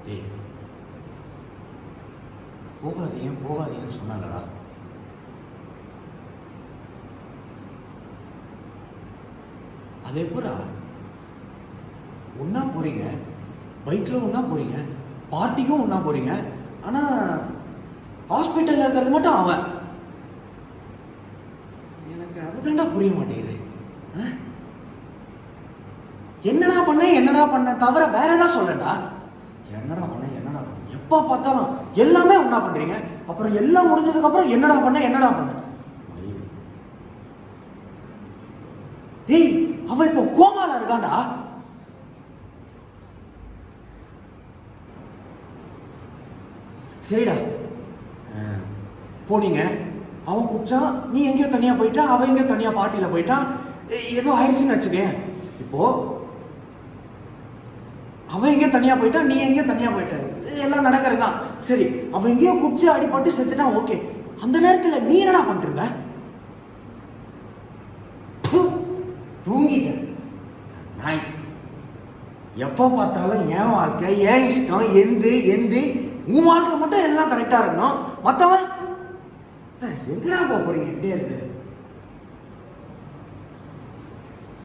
டேய், போகாதீங்க போகாதீங்கன்னு சொன்னாங்கடா. அது எப்படா ஒன்னா போறீங்க, பைக்ல ஒன்னா போறீங்க, பார்ட்டிக்கும் ஒன்னா போறீங்க, ஆனா ஹாஸ்பிட்டல்ல இருக்கிறது மட்டும் அவன். எனக்கு அதுதான்டா புரிய மாட்டேங்குது. என்னடா பண்ண தவிர வேற ஏதாவது சொல்லடா. என்னடா பண்ண எப்ப பார்த்தாலும் எல்லாமே ஒன்னா பண்றீங்க, அப்புறம் எல்லாம் முடிஞ்சதுக்கு அப்புறம் என்னடா பண்ண. டேய், அவன் இப்போ கோமால இருக்கான்டா. சரிடா, போனீங்க, அவன் குடிச்சான், நீ எங்கேயோ தனியா போயிட்டான், அவன் எங்கேயோ தனியா பார்ட்டியில போயிட்டான், ஏதோ ஆயிடுச்சுன்னு வச்சுக்கேன். இப்போ அவன் எங்கேயோ தனியா போயிட்டான், நீ எங்கேயோ தனியா போயிட்ட, எல்லாம் நடக்கிறதுதான். சரி, அவன் எங்கேயோ குடிச்சு அடிபட்டு செத்துட்டான், ஓகே. அந்த நேரத்துல நீ என்னடா பண்ணிருந்த? தூங்கிட்ட நாய். எப்போ பார்த்தாலும் என் வாழ்க்கை, என் இஷ்டம், எந்து உன் வாழ்க்கை மட்டும் எல்லாம் கரெக்டா இருக்கணும். மற்றவன் எங்கடா போறீங்க?